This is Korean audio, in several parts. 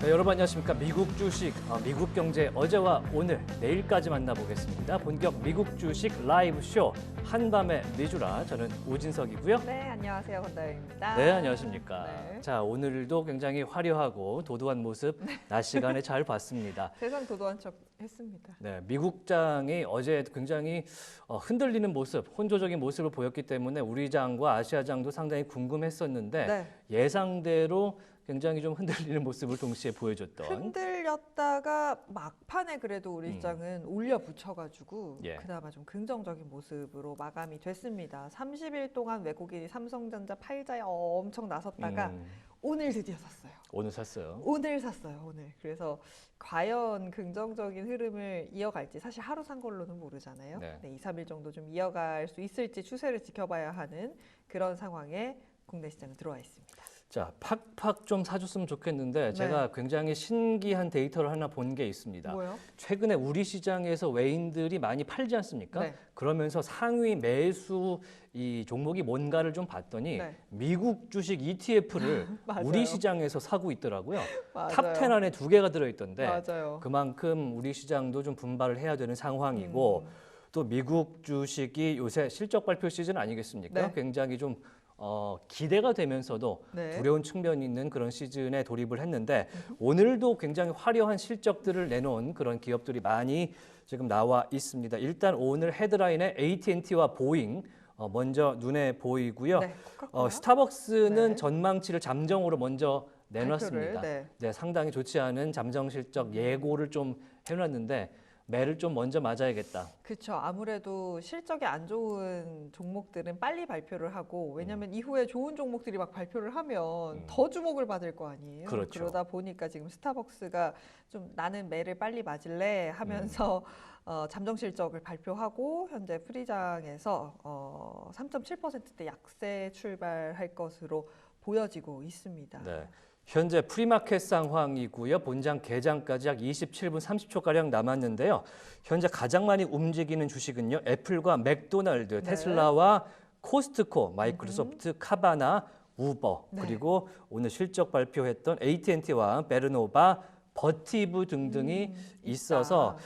네, 여러분 안녕하십니까. 미국 주식, 미국 경제 어제와 오늘, 내일까지 만나보겠습니다. 본격 미국 주식 라이브 쇼 한밤의 미주라. 저는 오진석이고요. 네, 안녕하세요. 권다영입니다. 네, 안녕하십니까. 네. 자, 오늘도 굉장히 화려하고 도도한 모습 낮 시간에 잘 봤습니다. 세상 도도한 척 했습니다. 네, 미국장이 어제 굉장히 흔들리는 모습, 혼조적인 모습을 보였기 때문에 우리 장과 아시아장도 상당히 궁금했었는데 네. 예상대로 굉장히 좀 흔들리는 모습을 동시에 보여줬던. 흔들렸다가 막판에 그래도 우리 시장은 올려 붙여가지고 예. 그나마 좀 긍정적인 모습으로 마감이 됐습니다. 30일 동안 외국인이 삼성전자 팔자에 엄청 나섰다가 오늘 드디어 샀어요. 오늘 샀어요. 오늘 샀어요. 오늘. 그래서 과연 긍정적인 흐름을 이어갈지 사실 하루 산 걸로는 모르잖아요. 네. 네, 2, 3일 정도 좀 이어갈 수 있을지 추세를 지켜봐야 하는 그런 상황에 국내 시장은 들어와 있습니다. 자, 팍팍 좀 사줬으면 좋겠는데 제가 굉장히 신기한 데이터를 하나 본 게 있습니다. 뭐요? 최근에 우리 시장에서 외인들이 많이 팔지 않습니까? 네. 그러면서 상위 매수 이 종목이 뭔가를 좀 봤더니 네. 미국 주식 ETF를 맞아요. 우리 시장에서 사고 있더라고요. 맞아요. 탑10 안에 2개가 들어있던데 맞아요. 그만큼 우리 시장도 좀 분발을 해야 되는 상황이고 또 미국 주식이 요새 실적 발표 시즌 아니겠습니까? 네. 굉장히 좀 기대가 되면서도 네. 두려운 측면이 있는 그런 시즌에 돌입을 했는데 오늘도 굉장히 화려한 실적들을 내놓은 그런 기업들이 많이 지금 나와 있습니다. 일단 오늘 헤드라인에 AT&T와 보잉 먼저 눈에 보이고요. 네, 코카콜라. 스타벅스는 네. 전망치를 잠정으로 먼저 내놨습니다. 발표를, 네, 상당히 좋지 않은 잠정 실적 예고를 좀 해놨는데 매를 좀 먼저 맞아야겠다. 그렇죠. 아무래도 실적이 안 좋은 종목들은 빨리 발표를 하고 왜냐하면 이후에 좋은 종목들이 막 발표를 하면 더 주목을 받을 거 아니에요. 그렇죠. 그러다 보니까 지금 스타벅스가 좀 나는 매를 빨리 맞을래 하면서 잠정 실적을 발표하고 현재 프리장에서 3.7%대 약세 출발할 것으로 보여지고 있습니다. 네. 현재 프리마켓 상황이고요. 본장 개장까지 약 27분 30초가량 남았는데요. 현재 가장 많이 움직이는 주식은요. 애플과 맥도날드, 네. 테슬라와 코스트코, 마이크로소프트, 카바나, 우버, 네. 그리고 오늘 실적 발표했던 AT&T와 베르노바, 버티브 등등이 있어서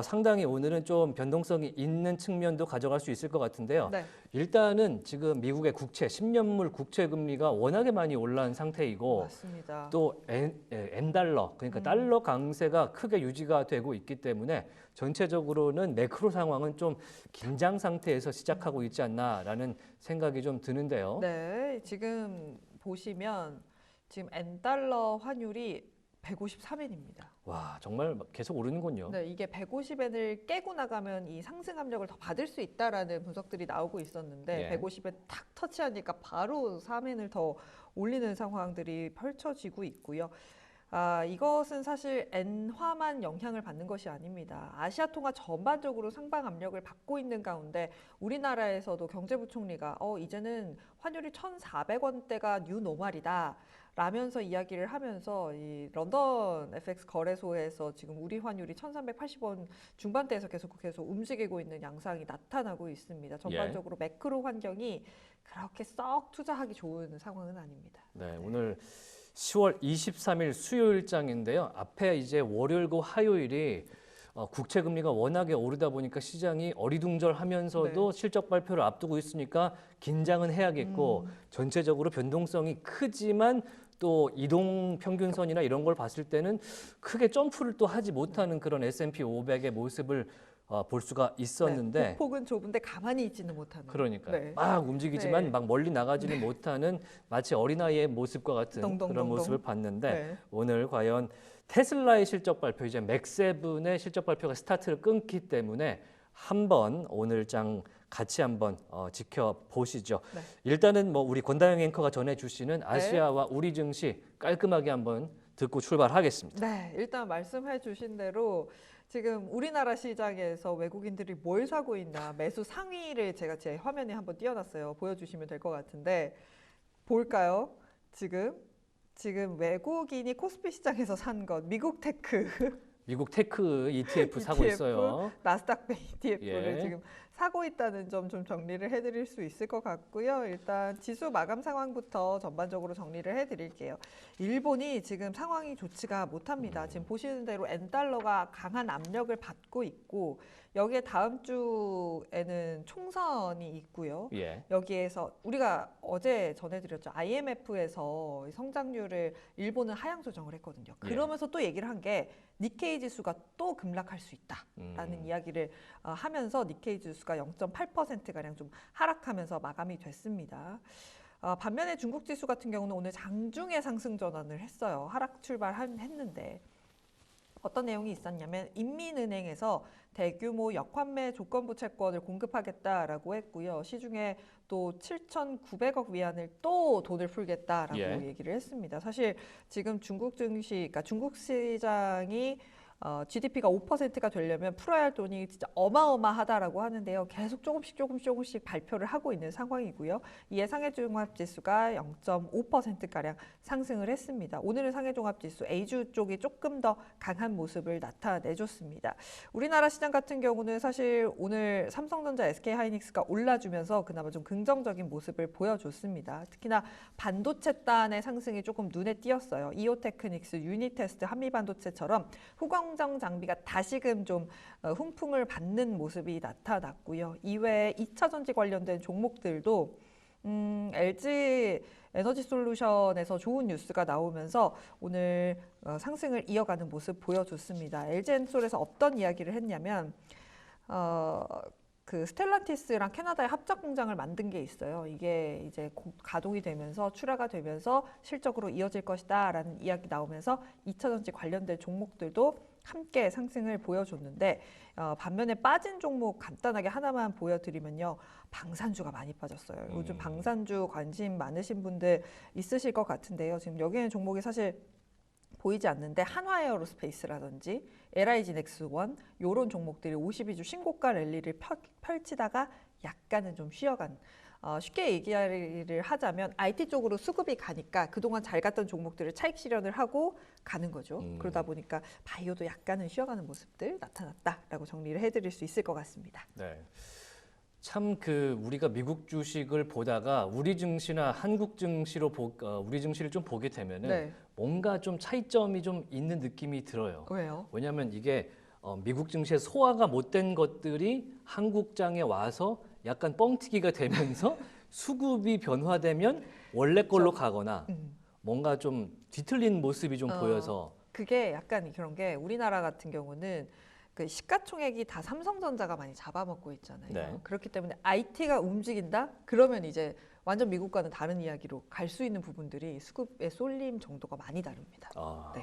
상당히 오늘은 좀 변동성이 있는 측면도 가져갈 수 있을 것 같은데요. 네. 일단은 지금 미국의 국채, 10년물 국채 금리가 워낙에 많이 올라온 상태이고 맞습니다. 또 엔달러, 그러니까 달러 강세가 크게 유지가 되고 있기 때문에 전체적으로는 매크로 상황은 좀 긴장 상태에서 시작하고 있지 않나라는 생각이 좀 드는데요. 네, 지금 보시면 지금 엔달러 환율이 153엔입니다. 와, 정말 계속 오르는군요. 네, 이게 150엔을 깨고 나가면 이 상승 압력을 더 받을 수 있다라는 분석들이 나오고 있었는데 예. 150엔 탁 터치하니까 바로 3엔을 더 올리는 상황들이 펼쳐지고 있고요. 이것은 사실 엔화만 영향을 받는 것이 아닙니다. 아시아 통화 전반적으로 상방 압력을 받고 있는 가운데 우리나라에서도 경제부총리가 이제는 환율이 1,400원대가 뉴 노멀이다. 라면서 이야기를 하면서 이 런던 FX 거래소에서 지금 우리 환율이 1,380원 중반대에서 계속해서 움직이고 있는 양상이 나타나고 있습니다. 전반적으로 매크로 환경이 그렇게 썩 투자하기 좋은 상황은 아닙니다. 네, 오늘 10월 23일 수요일장인데요. 앞에 이제 월요일과 화요일이 국채 금리가 워낙에 오르다 보니까 시장이 어리둥절하면서도 실적 발표를 앞두고 있으니까 긴장은 해야겠고 전체적으로 변동성이 크지만 또 이동 평균선이나 이런 걸 봤을 때는 크게 점프를 또 하지 못하는 그런 S&P 500의 모습을 볼 수가 있었는데 폭은 좁은데 가만히 있지는 못하는. 그러니까요. 네. 막 움직이지만 네. 막 멀리 나가지는 못하는 마치 어린아이의 모습과 같은 덩덩덩덩. 그런 모습을 봤는데 네. 오늘 과연 테슬라의 실적 발표, 이제 맥7의 실적 발표가 스타트를 끊기 때문에 한번 오늘장 같이 한번 지켜보시죠. 네. 일단은 뭐 우리 권다영 앵커가 전해주시는 아시아와 우리 증시 깔끔하게 한번 듣고 출발하겠습니다. 네, 일단 말씀해 주신 대로 지금 우리나라 시장에서 외국인들이 뭘 사고 있나 매수 상위를 제가 제 화면에 한번 띄워놨어요. 보여주시면 될 것 같은데 볼까요? 지금 외국인이 코스피 시장에서 산 것, 미국 테크 미국 테크 ETF 사고 있어요. 나스닥 ETF를 예. 지금 사고 있다는 점 좀 정리를 해드릴 수 있을 것 같고요. 일단 지수 마감 상황부터 전반적으로 정리를 해드릴게요. 일본이 지금 상황이 좋지가 못합니다. 지금 보시는 대로 엔달러가 강한 압력을 받고 있고 여기에 다음 주에는 총선이 있고요. 예. 여기에서 우리가 어제 전해드렸죠. IMF에서 성장률을 일본은 하향 조정을 했거든요. 그러면서 또 얘기를 한 게 니케이 지수가 또 급락할 수 있다라는 이야기를 하면서 니케이 지수가 0.8%가량 좀 하락하면서 마감이 됐습니다. 반면에 중국 지수 같은 경우는 오늘 장중에 상승 전환을 했어요. 하락 출발했는데 어떤 내용이 있었냐면 인민은행에서 대규모 역환매 조건부 채권을 공급하겠다라고 했고요. 시중에 또 7,900억 위안을 또 돈을 풀겠다라고 얘기를 했습니다. 사실 지금 중국 증시, 그러니까 중국 시장이 GDP가 5%가 되려면 풀어야 할 돈이 진짜 어마어마하다라고 하는데요. 계속 조금씩 발표를 하고 있는 상황이고요. 이에 상해종합지수가 0.5%가량 상승을 했습니다. 오늘은 상해종합지수 A주 쪽이 조금 더 강한 모습을 나타내줬습니다. 우리나라 시장 같은 경우는 사실 오늘 삼성전자, SK하이닉스가 올라주면서 그나마 좀 긍정적인 모습을 보여줬습니다. 특히나 반도체단의 상승이 조금 눈에 띄었어요. 이오테크닉스, 유니테스트, 한미반도체처럼 후광 성장 장비가 다시금 좀 훈풍을 받는 모습이 나타났고요. 이외에 2차 전지 관련된 종목들도 LG 에너지 솔루션에서 좋은 뉴스가 나오면서 오늘 상승을 이어가는 모습 보여줬습니다. LG엔솔에서 어떤 이야기를 했냐면 그 스텔란티스랑 캐나다의 합작 공장을 만든 게 있어요. 이게 이제 가동이 되면서 출하가 되면서 실적으로 이어질 것이다라는 이야기 나오면서 2차 전지 관련된 종목들도 함께 상승을 보여줬는데 반면에 빠진 종목 간단하게 하나만 보여드리면요. 방산주가 많이 빠졌어요. 요즘 방산주 관심 많으신 분들 있으실 것 같은데요. 지금 여기에는 종목이 사실 보이지 않는데 한화에어로스페이스라든지 LIG넥스원 이런 종목들이 52주 신고가 랠리를 펼치다가 약간은 좀 쉬어간 쉽게 얘기를 하자면 IT 쪽으로 수급이 가니까 그동안 잘 갔던 종목들을 차익 실현을 하고 가는 거죠. 그러다 보니까 바이오도 약간은 쉬어가는 모습들 나타났다라고 정리를 해드릴 수 있을 것 같습니다. 네. 참 우리가 미국 주식을 보다가 우리 증시나 한국 증시로 우리 증시를 좀 보게 되면은 뭔가 좀 차이점이 좀 있는 느낌이 들어요. 왜요? 왜냐하면 이게 미국 증시에 소화가 못된 것들이 한국장에 와서 약간 뻥튀기가 되면서 수급이 변화되면 원래 걸로 가거나 뭔가 좀 뒤틀린 모습이 좀 보여서 그게 약간 그런 게 우리나라 같은 경우는 그 시가총액이 다 삼성전자가 많이 잡아먹고 있잖아요. 네. 그렇기 때문에 IT가 움직인다? 그러면 이제 완전 미국과는 다른 이야기로 갈 수 있는 부분들이 수급의 쏠림 정도가 많이 다릅니다.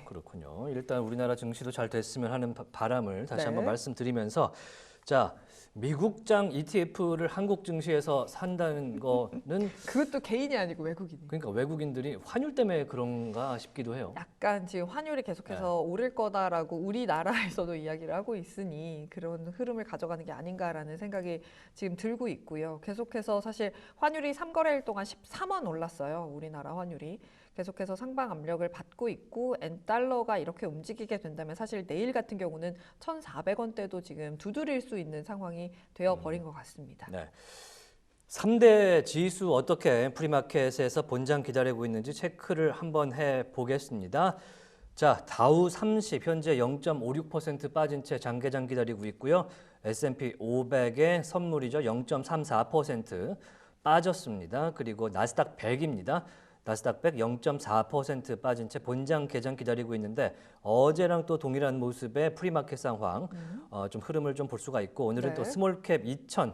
그렇군요. 일단 우리나라 증시도 잘 됐으면 하는 바람을 다시 네. 한번 말씀드리면서 자, 미국장 ETF를 한국 증시에서 산다는 거는 그것도 개인이 아니고 외국인이. 그러니까 외국인들이 환율 때문에 그런가 싶기도 해요. 약간 지금 환율이 계속해서 오를 거다라고 우리나라에서도 이야기를 하고 있으니 그런 흐름을 가져가는 게 아닌가라는 생각이 지금 들고 있고요. 계속해서 사실 환율이 3거래일 동안 13원 올랐어요. 우리나라 환율이. 계속해서 상방 압력을 받고 있고 엔달러가 이렇게 움직이게 된다면 사실 내일 같은 경우는 1,400원대도 지금 두드릴 수 있는 상황이 되어버린 것 같습니다. 네. 3대 지수 어떻게 프리마켓에서 본장 기다리고 있는지 체크를 한번 해보겠습니다. 자, 다우 30 현재 0.56% 빠진 채 장계장 기다리고 있고요. S&P 500의 선물이죠. 0.34% 빠졌습니다. 그리고 나스닥 100입니다. 나스닥 100 0.4% 빠진 채 본장 개장 기다리고 있는데 어제랑 또 동일한 모습의 프리마켓 상황 좀 흐름을 좀 볼 수가 있고 오늘은 또 스몰캡 2000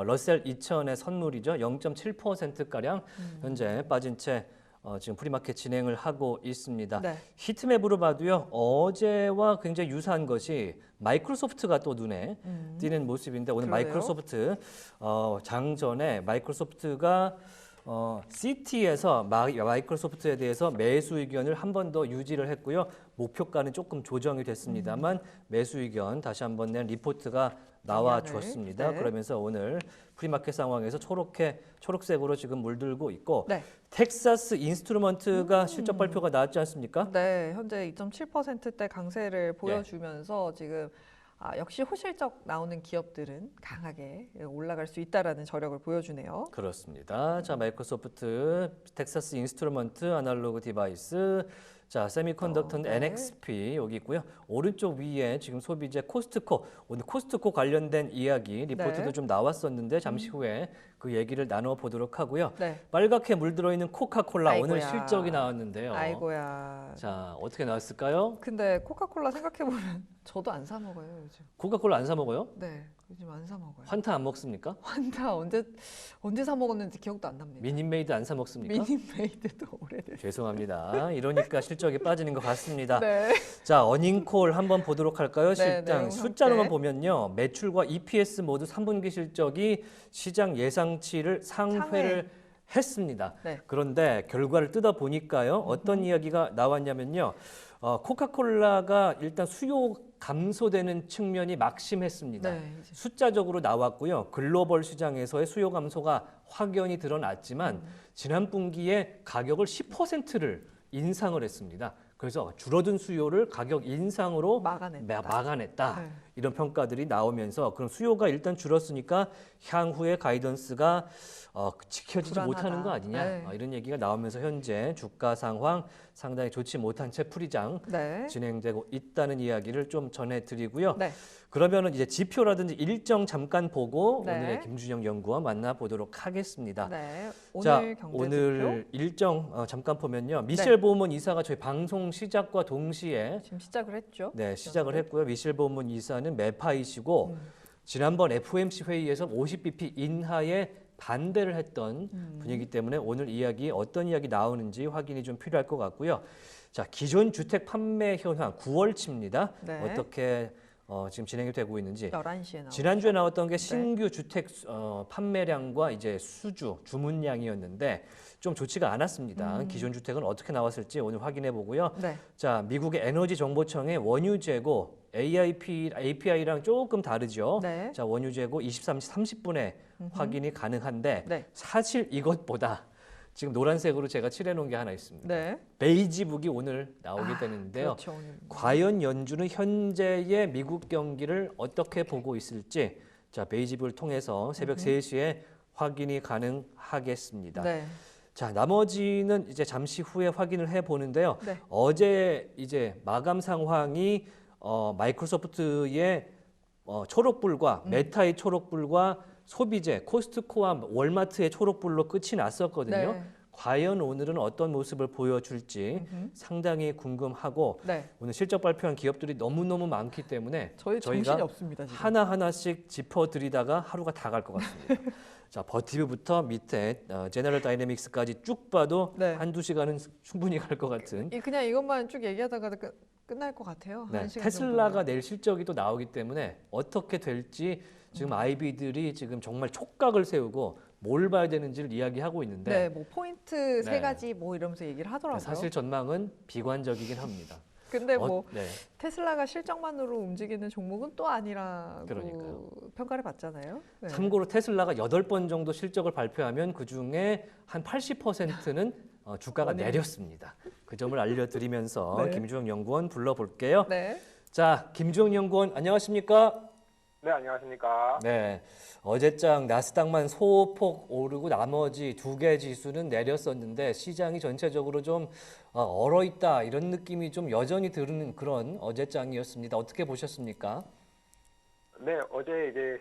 러셀 2000의 선물이죠. 0.7%가량 현재 빠진 채 지금 프리마켓 진행을 하고 있습니다. 히트맵으로 봐도요. 어제와 굉장히 유사한 것이 마이크로소프트가 또 눈에 띄는 모습인데 오늘 마이크로소프트 장전에 마이크로소프트가 시티에서 마이크로소프트에 대해서 매수 의견을 한 번 더 유지를 했고요. 목표가는 조금 조정이 됐습니다만 매수 의견 다시 한번 낸 리포트가 나와 줬습니다. 그러면서 오늘 프리마켓 상황에서 초록색으로 지금 물들고 있고 텍사스 인스트루먼트가 실적 발표가 나왔지 않습니까? 네, 현재 2.7%대 강세를 보여주면서 지금 역시 호실적 나오는 기업들은 강하게 올라갈 수 있다라는 저력을 보여주네요. 그렇습니다. 자, 마이크로소프트, 텍사스 인스트루먼트, 아날로그 디바이스, 자, 세미컨덕터는 네. NXP 여기 있고요. 오른쪽 위에 지금 소비재 코스트코, 오늘 코스트코 관련된 이야기 리포트도 네. 좀 나왔었는데 잠시 후에 그 얘기를 나눠보도록 하고요. 네. 빨갛게 물들어 있는 코카콜라 오늘 아이고야. 실적이 나왔는데요. 아이고야. 자, 어떻게 나왔을까요? 근데 코카콜라 생각해보면 저도 안 사 먹어요, 요즘. 코카콜라 안 사 먹어요? 네, 요즘 안 사 먹어요. 환타 안 먹습니까? 환타 언제 사 먹었는지 기억도 안 납니다. 미니메이드 안 사 먹습니까? 미니메이드도 오래됐어요. 죄송합니다. 이러니까 실적이 빠지는 것 같습니다. 네. 자, 어닝콜 한번 보도록 할까요? 실장 내용 숫자로만 함께. 보면요. 매출과 EPS 모두 3분기 실적이 시장 예상치를 상회를 했습니다. 네. 그런데 결과를 뜯어 보니까요. 어떤 이야기가 나왔냐면요. 코카콜라가 일단 수요 감소되는 측면이 막심했습니다. 네, 이제. 숫자적으로 나왔고요. 글로벌 시장에서의 수요 감소가 확연히 드러났지만 지난 분기에 가격을 10%를 인상을 했습니다. 그래서 줄어든 수요를 가격 인상으로 막아냈다. 네. 이런 평가들이 나오면서 그럼 수요가 일단 줄었으니까 향후의 가이던스가 지켜지지 불안하다. 못하는 거 아니냐 네. 이런 얘기가 나오면서 현재 주가 상황 상당히 좋지 못한 채 풀이장 네. 진행되고 있다는 이야기를 좀 전해드리고요. 네. 그러면은 이제 지표라든지 일정 잠깐 보고 네. 오늘의 김준영 연구원 만나보도록 하겠습니다. 네. 오늘 자, 경제 오늘 일정 잠깐 보면요. 미셸 보먼 이사가 저희 방송 시작과 동시에 지금 시작을 했죠. 네, 시작을 했고요. 미셸 보먼 이사는 매파이시고 지난번 FOMC 회의에서 50bp 인하에 반대를 했던 분이기 때문에 오늘 이야기 어떤 이야기 나오는지 확인이 좀 필요할 것 같고요. 자, 기존 주택 판매 현황 9월치입니다. 네. 어떻게 지금 진행이 되고 있는지 11시에 나오죠. 지난주에 나왔던 게 신규 주택 판매량과 이제 수주 주문량이었는데 좀 좋지가 않았습니다. 기존 주택은 어떻게 나왔을지 오늘 확인해 보고요. 네. 자, 미국의 에너지 정보청의 원유 재고 API랑 조금 다르죠. 네. 자, 원유 재고 23시 30분에 확인이 가능한데 네. 사실 이것보다 지금 노란색으로 제가 칠해 놓은 게 하나 있습니다. 네. 베이지북이 오늘 나오게 되는데요. 그렇죠. 오늘. 과연 연준은 현재의 미국 경기를 어떻게 보고 있을지 자, 베이지북을 통해서 새벽 3시에 확인이 가능하겠습니다. 네. 자, 나머지는 이제 잠시 후에 확인을 해 보는데요. 네. 어제 이제 마감 상황이 마이크로소프트의 초록불과 메타의 초록불과 소비재 코스트코와 월마트의 초록불로 끝이 났었거든요. 네. 과연 오늘은 어떤 모습을 보여줄지 상당히 궁금하고 네. 오늘 실적 발표한 기업들이 너무너무 많기 때문에 저희 저희가 정신이 없습니다, 지금. 하나하나씩 짚어드리다가 하루가 다 갈 것 같습니다. 자, 버티브부터 밑에 제너럴 다이내믹스까지 쭉 봐도 네. 한두 시간은 충분히 갈 것 같은 그냥 이것만 쭉 얘기하다가 끝날 것 같아요. 네, 한 시간 테슬라가 정도면. 내일 실적이 또 나오기 때문에 어떻게 될지 지금 IB들이 지금 정말 촉각을 세우고 뭘 봐야 되는지를 이야기하고 있는데 네, 뭐 포인트 세 네. 가지 뭐 이러면서 얘기를 하더라고요. 사실 전망은 비관적이긴 합니다. 근데 뭐 네. 테슬라가 실적만으로 움직이는 종목은 또 아니라고 그러니까요. 평가를 받잖아요. 네. 참고로 테슬라가 8번 정도 실적을 발표하면 그중에 한 80%는 주가가 내렸습니다. 그 점을 알려드리면서 네. 김주영 연구원 불러볼게요. 네. 자, 김주영 연구원 안녕하십니까? 네, 안녕하십니까. 네, 어제장 나스닥만 소폭 오르고 나머지 두 개 지수는 내렸었는데 시장이 전체적으로 좀 얼어있다 이런 느낌이 좀 여전히 드는 그런 어제장이었습니다. 어떻게 보셨습니까? 네, 어제 이제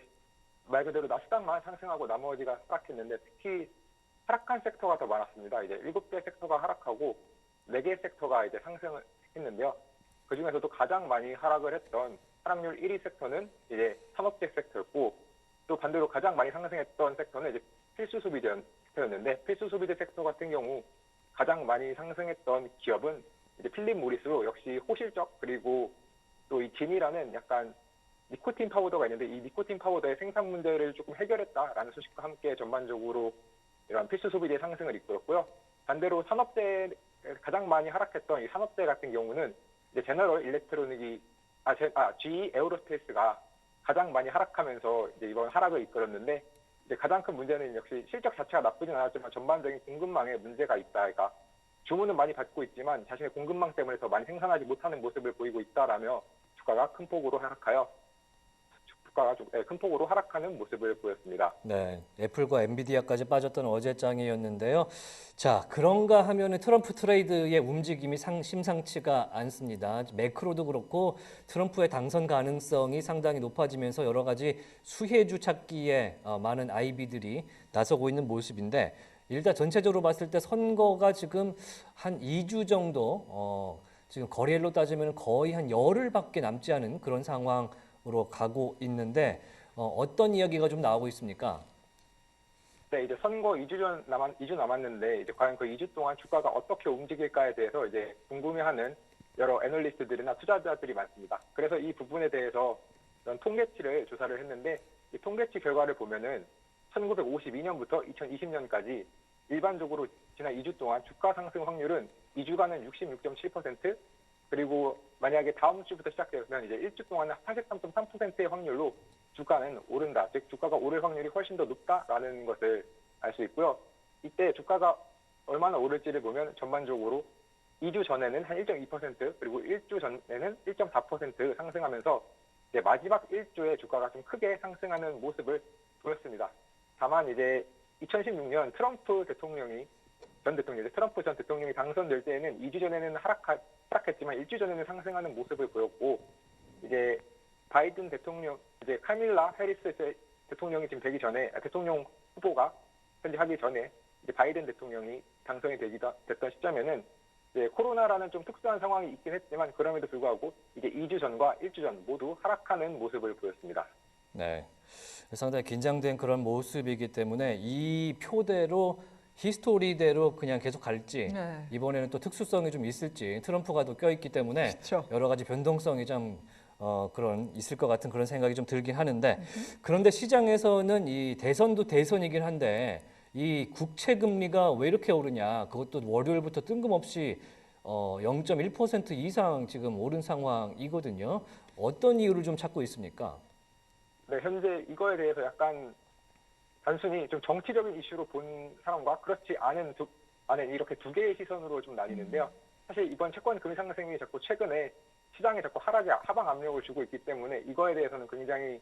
말 그대로 나스닥만 상승하고 나머지가 하락했는데 특히 하락한 섹터가 더 많았습니다. 이제 7개 섹터가 하락하고 4개 섹터가 이제 상승을 했는데요. 그 중에서도 가장 많이 하락을 했던 하락률 1위 섹터는 이제 산업재 섹터였고 또 반대로 가장 많이 상승했던 섹터는 이제 필수 소비재 섹터였는데 필수 소비재 섹터 같은 경우 가장 많이 상승했던 기업은 이제 필립 모리스로 역시 호실적 그리고 또 이 진이라는 약간 니코틴 파우더가 있는데 이 니코틴 파우더의 생산 문제를 조금 해결했다라는 소식과 함께 전반적으로 이런 필수 소비재 상승을 이끌었고요. 반대로 산업재 가장 많이 하락했던 이 산업재 같은 경우는 이제 제너럴 일렉트로닉이 GE 에어로스페이스가 가장 많이 하락하면서 이제 이번 하락을 이끌었는데 이제 가장 큰 문제는 역시 실적 자체가 나쁘진 않았지만 전반적인 공급망에 문제가 있다. 그러니까 주문은 많이 받고 있지만 자신의 공급망 때문에 더 많이 생산하지 못하는 모습을 보이고 있다라며 주가가 큰 폭으로 하락하여 주가가 좀 큰 폭으로 하락하는 모습을 보였습니다. 네, 애플과 엔비디아까지 빠졌던 어제장이었는데요. 자, 그런가 하면은 트럼프 트레이드의 움직임이 심상치가 않습니다. 매크로도 그렇고 트럼프의 당선 가능성이 상당히 높아지면서 여러 가지 수혜주 찾기에 많은 아이비들이 나서고 있는 모습인데 일단 전체적으로 봤을 때 선거가 지금 한 2주 정도 지금 거래일로 따지면 거의 한 열흘밖에 남지 않은 그런 상황으로 가고 있는데 어떤 이야기가 좀 나오고 있습니까? 네, 이제 선거 2주 남았는데 이제 과연 그 2주 동안 주가가 어떻게 움직일까에 대해서 이제 궁금해하는 여러 애널리스트들이나 투자자들이 많습니다. 그래서 이 부분에 대해서 통계치를 조사를 했는데 이 통계치 결과를 보면은 1952년부터 2020년까지 일반적으로 지난 2주 동안 주가 상승 확률은 2주간은 66.7%, 그리고 만약에 다음 주부터 시작되면 이제 1주 동안은 83.3%의 확률로 주가는 오른다. 즉 주가가 오를 확률이 훨씬 더 높다라는 것을 알 수 있고요. 이때 주가가 얼마나 오를지를 보면 전반적으로 2주 전에는 한 1.2%, 그리고 1주 전에는 1.4% 상승하면서 이제 마지막 1주에 주가가 좀 크게 상승하는 모습을 보였습니다. 다만 이제 2016년 트럼프 전 대통령이 당선될 때에는 2주 전에는 하락했지만 1주 전에는 상승하는 모습을 보였고, 이제 바이든 대통령, 이제 카밀라 해리스 대통령이 지금 되기 전에, 대통령 후보가 현재 하기 전에 이제 바이든 대통령이 당선이 됐던 시점에는 이제 코로나라는 좀 특수한 상황이 있긴 했지만 그럼에도 불구하고 이제 2주 전과 1주 전 모두 하락하는 모습을 보였습니다. 네, 상당히 긴장된 그런 모습이기 때문에 이 표대로 히스토리대로 그냥 계속 갈지 네. 이번에는 또 특수성이 좀 있을지 트럼프가 또 껴있기 때문에 그렇죠. 여러 가지 변동성이 좀 그런 있을 것 같은 그런 생각이 좀 들긴 하는데 그런데 시장에서는 이 대선도 대선이긴 한데 이 국채 금리가 왜 이렇게 오르냐 그것도 월요일부터 뜬금없이 0.1% 이상 지금 오른 상황이거든요. 어떤 이유를 좀 찾고 있습니까? 네, 현재 이거에 대해서 약간 단순히 좀 정치적인 이슈로 본 사람과 그렇지 않은 이렇게 두 개의 시선으로 좀 나뉘는데요. 사실 이번 채권 금리 상승이 자꾸 최근에 시장에 자꾸 하방 압력을 주고 있기 때문에 이거에 대해서는 굉장히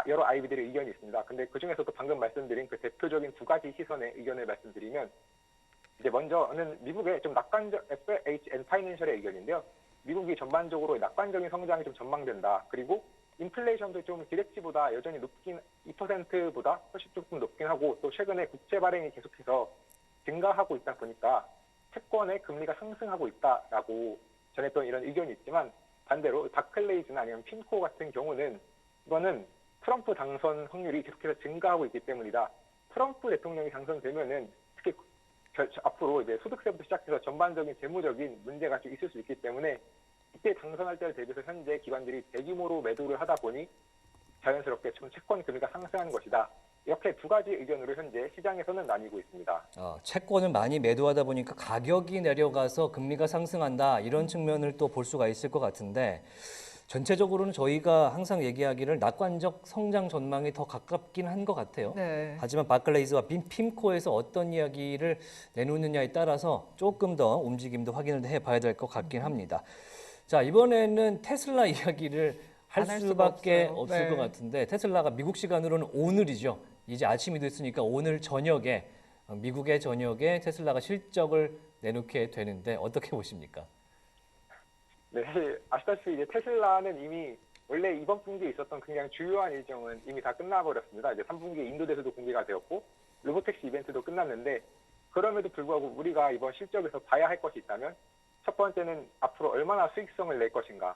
여러 아이비들의 의견이 있습니다. 근데 그 중에서도 방금 말씀드린 그 대표적인 두 가지 시선의 의견을 말씀드리면, 이제 먼저는 미국의 좀 낙관적 FHN 파이낸셜의 의견인데요. 미국이 전반적으로 낙관적인 성장이 좀 전망된다. 그리고 인플레이션도 좀 기대치보다 여전히 높긴 2%보다 훨씬 조금 높긴 하고, 또 최근에 국채 발행이 계속해서 증가하고 있다 보니까 채권의 금리가 상승하고 있다라고 전했던 이런 의견이 있지만, 반대로 바클레이즈나 아니면 핀코 같은 경우는 이거는 트럼프 당선 확률이 계속해서 증가하고 있기 때문이다. 트럼프 대통령이 당선되면은 특히 앞으로 이제 소득세부터 시작해서 전반적인 재무적인 문제가 좀 있을 수 있기 때문에 이때 당선할 때를 대비해서 현재 기관들이 대규모로 매도를 하다 보니 자연스럽게 좀 채권 금리가 상승한 것이다. 이렇게 두 가지 의견으로 현재 시장에서는 나뉘고 있습니다. 채권을 많이 매도하다 보니까 가격이 내려가서 금리가 상승한다 이런 측면을 또 볼 수가 있을 것 같은데 전체적으로는 저희가 항상 얘기하기를 낙관적 성장 전망이 더 가깝긴 한 것 같아요. 네. 하지만 바클레이즈와 핀코에서 어떤 이야기를 내놓느냐에 따라서 조금 더 움직임도 확인을 해봐야 될 것 같긴 합니다. 자, 이번에는 테슬라 이야기를 할 안할 수가 수밖에 없어요. 없을 네. 것 같은데 테슬라가 미국 시간으로는 오늘이죠. 이제 아침이 됐으니까 오늘 저녁에 미국의 저녁에 테슬라가 실적을 내놓게 되는데 어떻게 보십니까? 네, 사실 아시다시피 이제 테슬라는 이미 원래 이번 분기에 있었던 굉장히 주요한 일정은 이미 다 끝나버렸습니다. 이제 3분기에 인도에서도 공개가 되었고 로보택시 이벤트도 끝났는데, 그럼에도 불구하고 우리가 이번 실적에서 봐야 할 것이 있다면 첫 번째는 앞으로 얼마나 수익성을 낼 것인가.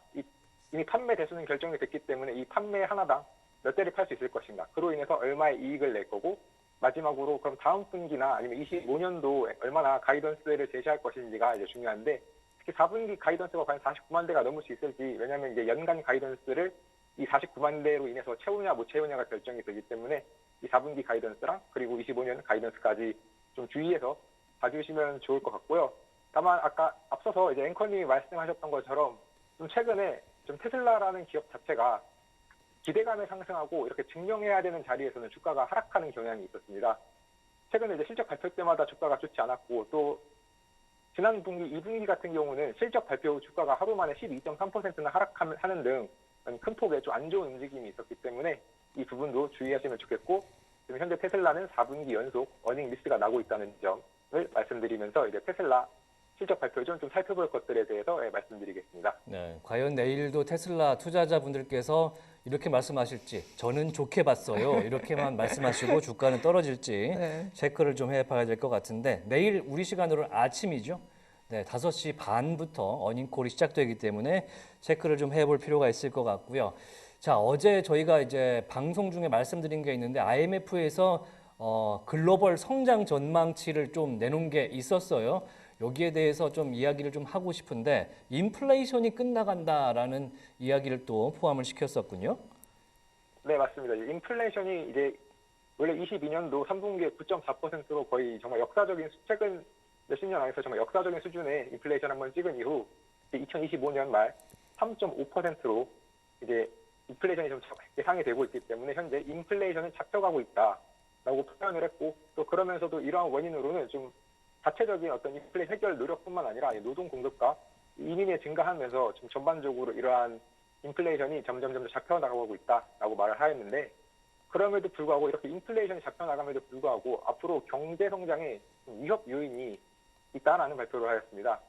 이미 판매 대수는 결정이 됐기 때문에 이 판매 하나당 몇 대를 팔 수 있을 것인가. 그로 인해서 얼마의 이익을 낼 거고, 마지막으로 그럼 다음 분기나 아니면 25년도 얼마나 가이던스를 제시할 것인지가 이제 중요한데, 특히 4분기 가이던스가 과연 49만 대가 넘을 수 있을지, 왜냐하면 이제 연간 가이던스를 이 49만 대로 인해서 채우냐 못 채우냐가 결정이 되기 때문에 이 4분기 가이던스랑 그리고 25년 가이던스까지 좀 주의해서 봐주시면 좋을 것 같고요. 다만 아까 앞서서 이제 앵커님이 말씀하셨던 것처럼 좀 최근에 좀 테슬라라는 기업 자체가 기대감에 상승하고 이렇게 증명해야 되는 자리에서는 주가가 하락하는 경향이 있었습니다. 최근에 이제 실적 발표 때마다 주가가 좋지 않았고, 또 지난 분기 2분기 같은 경우는 실적 발표 후 주가가 하루 만에 12.3%나 하락하는 등 큰 폭의 좀 안 좋은 움직임이 있었기 때문에 이 부분도 주의하시면 좋겠고, 지금 현재 테슬라는 4분기 연속 어닝 미스가 나고 있다는 점을 말씀드리면서 이제 테슬라 실적 발표 좀 살펴볼 것들에 대해서 말씀드리겠습니다. 네, 과연 내일도 테슬라 투자자분들께서 이렇게 말씀하실지 저는 좋게 봤어요. 이렇게만 말씀하시고 주가는 떨어질지 네. 체크를 좀 해봐야 될 것 같은데 내일 우리 시간으로 아침이죠. 네, 5시 반부터 어닝콜이 시작되기 때문에 체크를 좀 해볼 필요가 있을 것 같고요. 자, 어제 저희가 이제 방송 중에 말씀드린 게 있는데 IMF에서 글로벌 성장 전망치를 좀 내놓은 게 있었어요. 여기에 대해서 좀 이야기를 좀 하고 싶은데 인플레이션이 끝나간다라는 이야기를 또 포함을 시켰었군요. 네, 맞습니다. 인플레이션이 이제 원래 22년도 3분기에 9.4%로 거의 정말 역사적인 최근 몇십 년 안에서 정말 역사적인 수준의 인플레이션 한번 찍은 이후 2025년 말 3.5%로 이제 인플레이션이 좀 예상이 되고 있기 때문에 현재 인플레이션은 잡혀가고 있다라고 표현을 했고, 또 그러면서도 이러한 원인으로는 좀 자체적인 어떤 인플레이션 해결 노력뿐만 아니라 노동 공급과 이민이 증가하면서 좀 전반적으로 이러한 인플레이션이 점점 잡혀나가고 있다라고 말을 하였는데, 그럼에도 불구하고 이렇게 인플레이션이 잡혀나감에도 불구하고 앞으로 경제 성장에 위협 요인이 있다라는 발표를 하였습니다.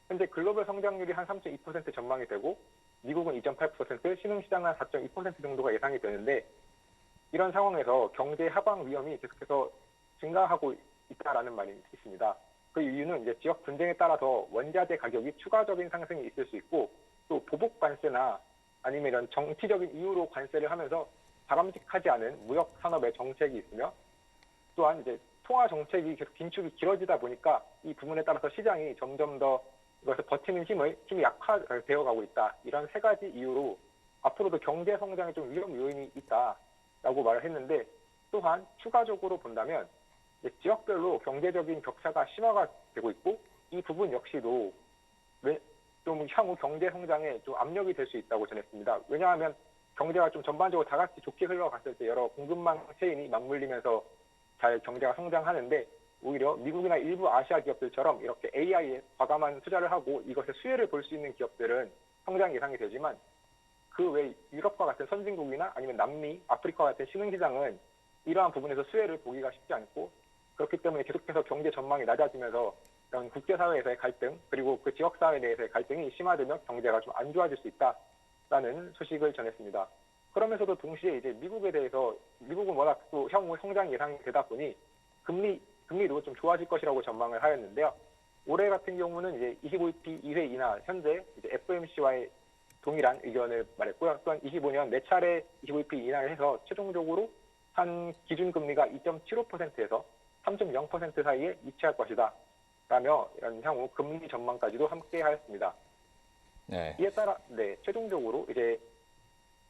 현재 글로벌 성장률이 한 3.2% 전망이 되고 미국은 2.8%, 신흥시장은 한 4.2% 정도가 예상이 되는데, 이런 상황에서 경제 하방 위험이 계속해서 증가하고 있다라는 말이 있습니다. 그 이유는 이제 지역 분쟁에 따라서 원자재 가격이 추가적인 상승이 있을 수 있고, 또 보복 관세나 아니면 이런 정치적인 이유로 관세를 하면서 바람직하지 않은 무역 산업의 정책이 있으며, 또한 이제 통화 정책이 계속 긴축이 길어지다 보니까 이 부분에 따라서 시장이 점점 더 이것을 버티는 힘이 약화되어 가고 있다. 이런 세 가지 이유로 앞으로도 경제 성장에 좀 위험 요인이 있다라고 말을 했는데, 또한 추가적으로 본다면 지역별로 경제적인 격차가 심화가 되고 있고, 이 부분 역시도 좀 향후 경제 성장에 좀 압력이 될 수 있다고 전했습니다. 왜냐하면 경제가 좀 전반적으로 다 같이 좋게 흘러갔을 때 여러 공급망 체인이 맞물리면서 잘 경제가 성장하는데, 오히려 미국이나 일부 아시아 기업들처럼 이렇게 AI에 과감한 투자를 하고 이것의 수혜를 볼 수 있는 기업들은 성장 예상이 되지만, 그 외 유럽과 같은 선진국이나 아니면 남미, 아프리카 같은 신흥시장은 이러한 부분에서 수혜를 보기가 쉽지 않고, 그렇기 때문에 계속해서 경제 전망이 낮아지면서 이런 국제사회에서의 갈등, 그리고 그 지역사회 내에서의 갈등이 심화되며 경제가 좀 안 좋아질 수 있다라는 소식을 전했습니다. 그러면서도 동시에 이제 미국에 대해서, 미국은 워낙 또 향후 성장 예상이 되다 보니 금리도 좀 좋아질 것이라고 전망을 하였는데요. 올해 같은 경우는 이제 25bp 2회 인하, 현재 이제 FOMC와의 동일한 의견을 말했고요. 또한 25년 4차례 25bp 인하를 해서 최종적으로 한 기준금리가 2.75%에서 3.0% 사이에 위치할 것이다 라며 이런 향후 금리 전망까지도 함께 하였습니다. 네. 이에 따라 최종적으로 이제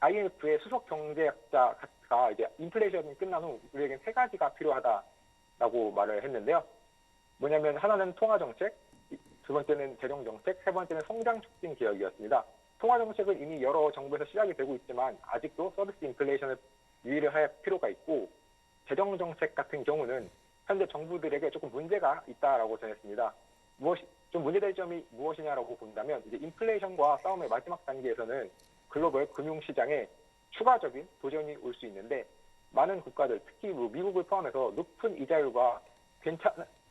IMF의 수석 경제학자가 이제 인플레이션이 끝난 후 우리에겐 세 가지가 필요하다라고 말을 했는데요. 뭐냐면 하나는 통화 정책, 두 번째는 재정 정책, 세 번째는 성장 촉진 개혁이었습니다. 통화 정책은 이미 여러 정부에서 시작이 되고 있지만 아직도 서비스 인플레이션을 유의를 할 필요가 있고, 재정 정책 같은 경우는 현재 정부들에게 조금 문제가 있다라고 전했습니다. 좀 문제될 점이 무엇이냐라고 본다면, 이제 인플레이션과 싸움의 마지막 단계에서는 글로벌 금융시장에 추가적인 도전이 올 수 있는데, 많은 국가들, 특히 미국을 포함해서 높은 이자율과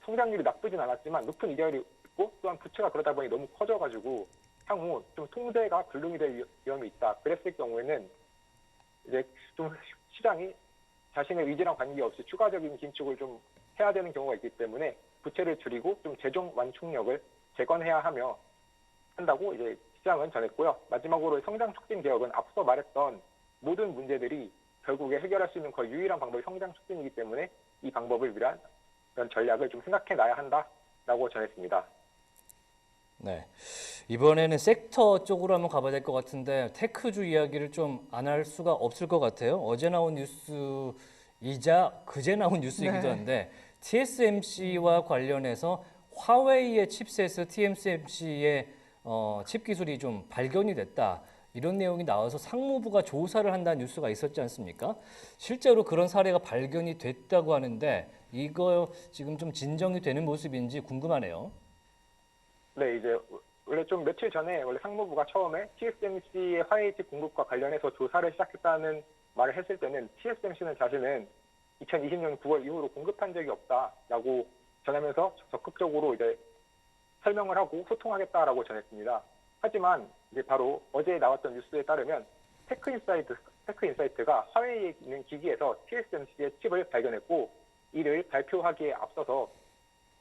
성장률이 나쁘진 않았지만 높은 이자율이 있고, 또한 부채가 그러다 보니 너무 커져가지고 향후 좀 통제가 불능이 될 위험이 있다. 그랬을 경우에는 이제 좀 시장이 자신의 의지랑 관계없이 추가적인 긴축을 좀 해야 되는 경우가 있기 때문에 부채를 줄이고 좀 재정 완충력을 재건해야 한다고 이제 시장은 전했고요. 마지막으로 성장 촉진 개혁은 앞서 말했던 모든 문제들이 결국에 해결할 수 있는 거의 유일한 방법이 성장 촉진이기 때문에 이 방법을 위한 그런 전략을 좀 생각해 놔야 한다라고 전했습니다. 네. 이번에는 섹터 쪽으로 한번 가봐야 될 것 같은데 테크주 이야기를 좀 안 할 수가 없을 것 같아요. 어제 나온 뉴스이자 그제 나온 뉴스이기도 한데 TSMC와 관련해서 화웨이의 칩셋 TSMC의 칩 기술이 좀 발견이 됐다. 이런 내용이 나와서 상무부가 조사를 한다는 뉴스가 있었지 않습니까? 실제로 그런 사례가 발견이 됐다고 하는데 이거 지금 좀 진정이 되는 모습인지 궁금하네요. 네, 이제 원래 좀 며칠 전에 원래 상무부가 처음에 TSMC의 화웨이칩 공급과 관련해서 조사를 시작했다는 말을 했을 때는 TSMC는 자신은 2020년 9월 이후로 공급한 적이 없다라고 전하면서 적극적으로 이제 설명을 하고 소통하겠다라고 전했습니다. 하지만 이제 바로 어제 나왔던 뉴스에 따르면 테크인사이트가 화웨이에 있는 기기에서 TSMC의 칩을 발견했고 이를 발표하기에 앞서서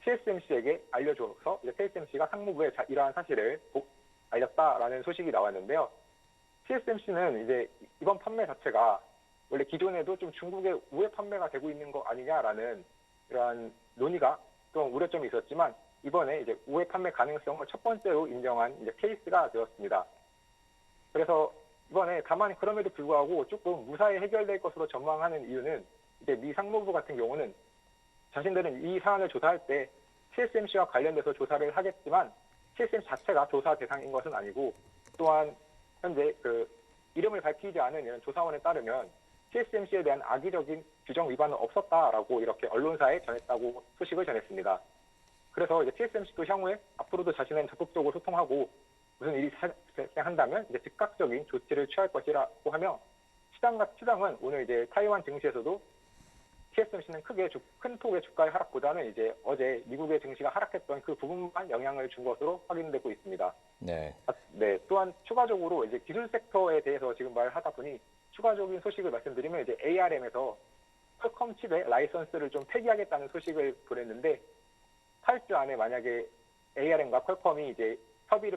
TSMC에게 알려줘서 이제 TSMC가 상무부에 이러한 사실을 알렸다라는 소식이 나왔는데요. TSMC는 이제 이번 판매 자체가 원래 기존에도 좀 중국에 우회 판매가 되고 있는 거 아니냐라는 이러한 논의가 좀 우려점이 있었지만 이번에 이제 우회 판매 가능성을 첫 번째로 인정한 이제 케이스가 되었습니다. 그래서 이번에 다만 그럼에도 불구하고 조금 무사히 해결될 것으로 전망하는 이유는 이제 미 상무부 같은 경우는 자신들은 이 사안을 조사할 때 TSMC와 관련돼서 조사를 하겠지만 TSMC 자체가 조사 대상인 것은 아니고 또한 현재 그 이름을 밝히지 않은 이런 조사원에 따르면 TSMC에 대한 악의적인 규정 위반은 없었다라고 이렇게 언론사에 전했다고 소식을 전했습니다. 그래서 이제 TSMC도 향후에 앞으로도 자신은 적극적으로 소통하고 무슨 일이 발생한다면 이제 즉각적인 조치를 취할 것이라고 하며 시장은 오늘 이제 타이완 증시에서도 TSMC는 큰 폭의 주가의 하락보다는 이제 어제 미국의 증시가 하락했던 그 부분만 영향을 준 것으로 확인되고 있습니다. 네. 네. 또한 추가적으로 이제 기술 섹터에 대해서 지금 말하다 보니 추가적인 소식을 말씀드리면 이제 ARM에서 퀄컴 칩의 라이선스를 좀 폐기하겠다는 소식을 보냈는데 8주 안에 만약에 ARM과 퀄컴이 이제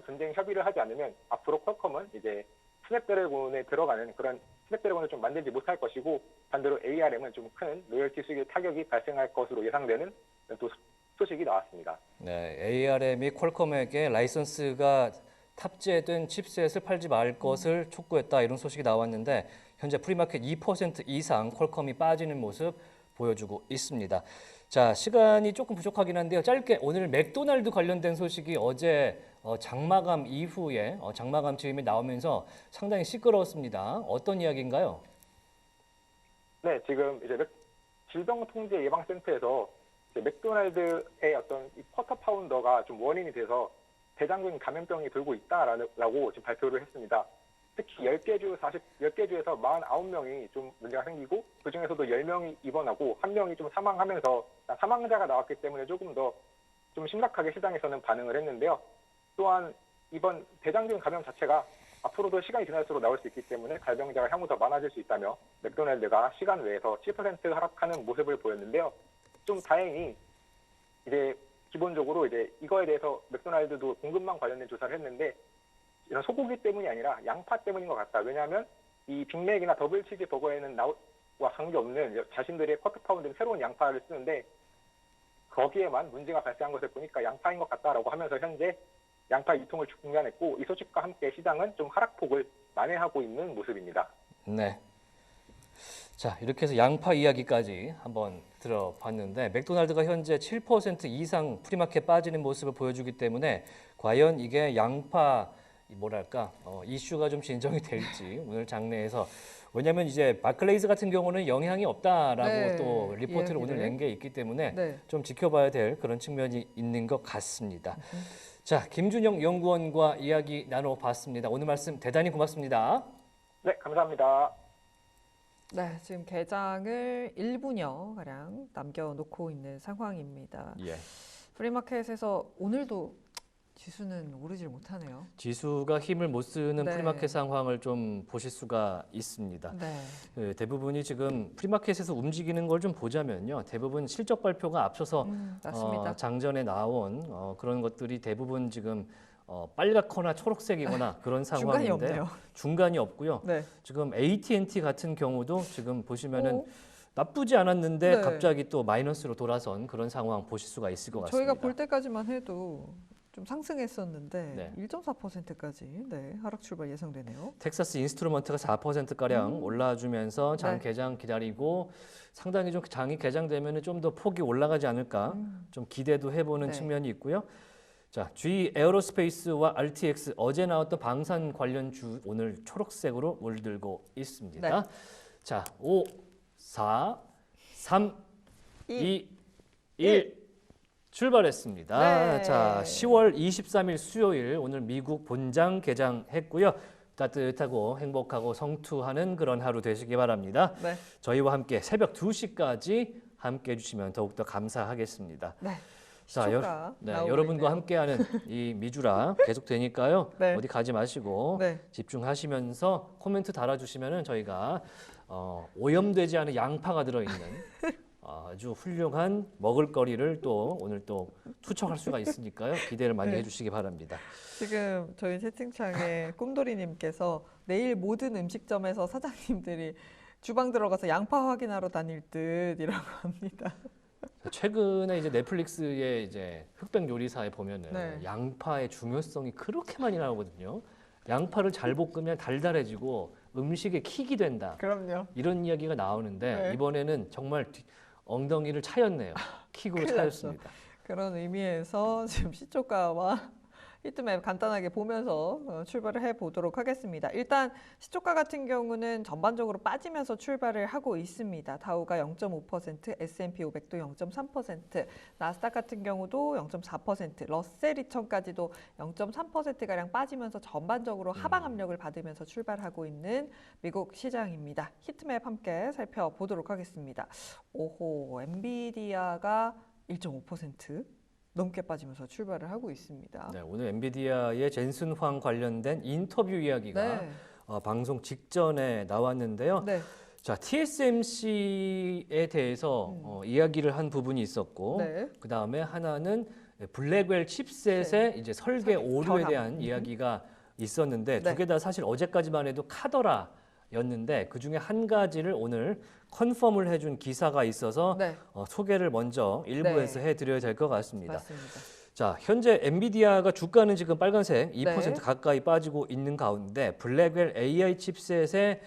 분쟁 협의를 하지 않으면 앞으로 퀄컴은 이제 스냅드래곤에 들어가는 그런 스냅드래곤을 좀 만들지 못할 것이고 반대로 ARM은 좀 큰 로열티 수익의 타격이 발생할 것으로 예상되는 또 소식이 나왔습니다. 네, ARM이 퀄컴에게 라이선스가 탑재된 칩셋을 팔지 말 것을 촉구했다 이런 소식이 나왔는데 현재 프리마켓 2% 이상 퀄컴이 빠지는 모습 보여주고 있습니다. 자, 시간이 조금 부족하긴 한데요. 짧게 오늘 맥도날드 관련된 소식이 어제 장마감 이후에 장마감 즈음이 나오면서 상당히 시끄러웠습니다. 어떤 이야기인가요? 네, 지금 이제 질병통제예방센터에서 이제 맥도날드의 어떤 이 쿼터 파운더가 좀 원인이 돼서 대장균 감염병이 돌고 있다라고 지금 발표를 했습니다. 특히 10개 주에서 49명이 좀 문제가 생기고 그중에서도 10명이 입원하고 1명이 좀 사망하면서 사망자가 나왔기 때문에 조금 더 좀 심각하게 시장에서는 반응을 했는데요. 또한 이번 대장균 감염 자체가 앞으로도 시간이 지날수록 나올 수 있기 때문에 발병자가 향후 더 많아질 수 있다며 맥도날드가 시간 외에서 7% 하락하는 모습을 보였는데요. 좀 다행히 이제 기본적으로 이제 이거에 대해서 맥도날드도 공급망 관련된 조사를 했는데 이런 소고기 때문이 아니라 양파 때문인 것 같다. 왜냐하면 이 빅맥이나 더블 치즈 버거에는 와 관계없는 자신들의 쿼터 파운드는 새로운 양파를 쓰는데 거기에만 문제가 발생한 것을 보니까 양파인 것 같다라고 하면서 현재 양파 유통을 중단했고 이 소식과 함께 시장은 좀 하락폭을 만회하고 있는 모습입니다. 네. 자, 이렇게 해서 양파 이야기까지 한번 들어봤는데 맥도날드가 현재 7% 이상 프리마켓 빠지는 모습을 보여주기 때문에 과연 이게 양파 뭐랄까 이슈가 좀 진정이 될지 오늘 장내에서 왜냐하면 이제 바클레이즈 같은 경우는 영향이 없다라고 네, 또 리포트를 오늘 이야기를. 낸 게 있기 때문에 네. 좀 지켜봐야 될 그런 측면이 있는 것 같습니다. 자, 김준영 연구원과 이야기 나눠봤습니다. 오늘 말씀 대단히 고맙습니다. 네, 감사합니다. 네, 지금 개장을 1분여 가량 남겨놓고 있는 상황입니다. 예. 프리마켓에서 오늘도 지수는 오르질 못하네요. 지수가 힘을 못 쓰는 네. 프리마켓 상황을 좀 보실 수가 있습니다. 네. 대부분이 지금 프리마켓에서 움직이는 걸 좀 보자면요. 대부분 실적 발표가 앞서서 맞습니다. 장전에 나온 그런 것들이 대부분 지금 빨갛거나 초록색이거나 그런 중간이 상황인데 없네요. 중간이 없고요. 네. 지금 AT&T 같은 경우도 지금 보시면은 오. 나쁘지 않았는데 네. 갑자기 또 마이너스로 돌아선 그런 상황 보실 수가 있을 것 같습니다. 저희가 볼 때까지만 해도 좀 상승했었는데 네. 1.4%까지 하락 출발 예상되네요. 텍사스 인스트루먼트가 4%가량 올라주면서 장 네. 개장 기다리고 상당히 좀 장이 개장되면 좀 더 폭이 올라가지 않을까 좀 기대도 해보는 네. 측면이 있고요. 자, GE 에어로스페이스와 RTX 어제 나왔던 방산 관련 주 오늘 초록색으로 물들고 있습니다. 네. 자, 5, 4, 3, 2, 1. 출발했습니다. 네. 자, 10월 23일 수요일 오늘 미국 본장 개장했고요. 따뜻하고 행복하고 성투하는 그런 하루 되시기 바랍니다. 네. 저희와 함께 새벽 2시까지 함께 해주시면 더욱더 감사하겠습니다. 네. 자, 시초가 나오고 여러분과 있네요. 함께하는 이 미주라 계속 되니까요. 네. 어디 가지 마시고 네. 집중하시면서 코멘트 달아주시면 저희가 오염되지 않은 양파가 들어있는 아주 훌륭한 먹을거리를 또 오늘 또 투척할 수가 있으니까요. 기대를 많이 네. 해주시기 바랍니다. 지금 저희 채팅창에 꿈돌이님께서 내일 모든 음식점에서 사장님들이 주방 들어가서 양파 확인하러 다닐 듯이라고 합니다. 최근에 이제 넷플릭스의 이제 흑백 요리사에 보면은 네. 양파의 중요성이 그렇게 많이 나오거든요. 양파를 잘 볶으면 달달해지고 음식의 킥이 된다. 그럼요. 이런 이야기가 나오는데 네. 이번에는 정말 엉덩이를 차였네요. 킥으로 큰일 차였습니다. 그런 의미에서 지금 시초가와 히트맵 간단하게 보면서 출발을 해보도록 하겠습니다. 일단 시초가 같은 경우는 전반적으로 빠지면서 출발을 하고 있습니다. 다우가 0.5%, S&P 500도 0.3%, 나스닥 같은 경우도 0.4%, 러셀 2000까지도 0.3%가량 빠지면서 전반적으로 하방 압력을 받으면서 출발하고 있는 미국 시장입니다. 히트맵 함께 살펴보도록 하겠습니다. 오호, 엔비디아가 1.5% 넘게 빠지면서 출발을 하고 있습니다. 네, 오늘 엔비디아의 젠슨 황 관련된 인터뷰 이야기가 네. 방송 직전에 나왔는데요. 네. 자, TSMC에 대해서 이야기를 한 부분이 있었고, 네. 그 다음에 하나는 블랙웰 칩셋의 이제 설계 오류에 결함. 대한 이야기가 있었는데 네. 두 개 다 사실 어제까지만 해도 카더라였는데 그 중에 한 가지를 오늘 컨펌을 해준 기사가 있어서 네. 소개를 먼저 일부에서 네. 해드려야 될 것 같습니다. 맞습니다. 자, 현재 엔비디아가 주가는 지금 빨간색 2% 네. 가까이 빠지고 있는 가운데 블랙웰 AI 칩셋에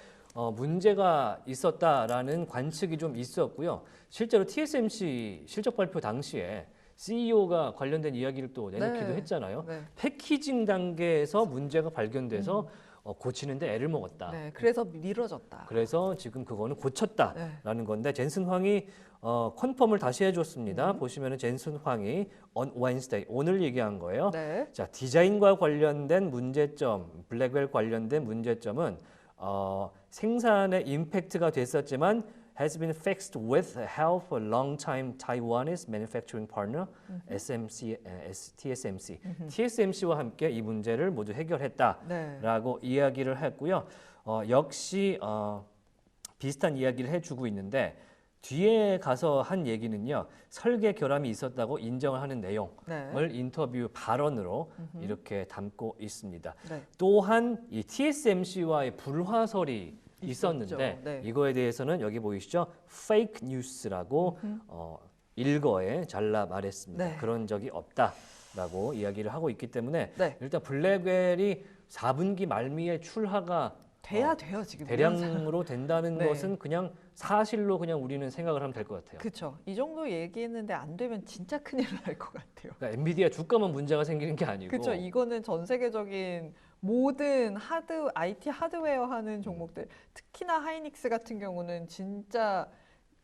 문제가 있었다라는 관측이 좀 있었고요. 실제로 TSMC 실적 발표 당시에 CEO가 관련된 이야기를 또 내놓기도 네. 했잖아요. 네. 패키징 단계에서 문제가 발견돼서 고치는데 애를 먹었다. 네. 그래서 미뤄졌다. 그래서 지금 그거는 고쳤다라는 건데 젠슨 황이 컨펌을 다시 해줬습니다. 보시면은 젠슨 황이 on Wednesday 오늘 얘기한 거예요. 네. 자, 디자인과 관련된 문제점, 블랙웰 관련된 문제점은 생산에 임팩트가 됐었지만 has been fixed with the help of a long-time Taiwanese manufacturing partner, TSMC. TSMC와 함께 이 문제를 모두 해결했다라고 네. 이야기를 했고요. 역시 비슷한 이야기를 해주고 있는데 뒤에 가서 한 얘기는요. 설계 결함이 있었다고 인정을 하는 내용을 네. 인터뷰 발언으로 이렇게 담고 있습니다. 네. 또한 이 TSMC와의 불화설이 있었는데 있었죠. 네. 이거에 대해서는 여기 보이시죠? 페이크 뉴스라고 일거에 잘라 말했습니다. 네. 그런 적이 없다라고 이야기를 하고 있기 때문에 네. 일단 블랙웰이 4분기 말미에 출하가 돼야 돼요 지금. 대량으로 된다는 네. 것은 그냥 사실로 그냥 우리는 생각을 하면 될 것 같아요. 그렇죠. 이 정도 얘기했는데 안 되면 진짜 큰일 날 것 같아요. 그러니까 엔비디아 주가만 문제가 생기는 게 아니고 그렇죠. 이거는 전 세계적인 모든 IT 하드웨어 하는 종목들, 특히나 하이닉스 같은 경우는 진짜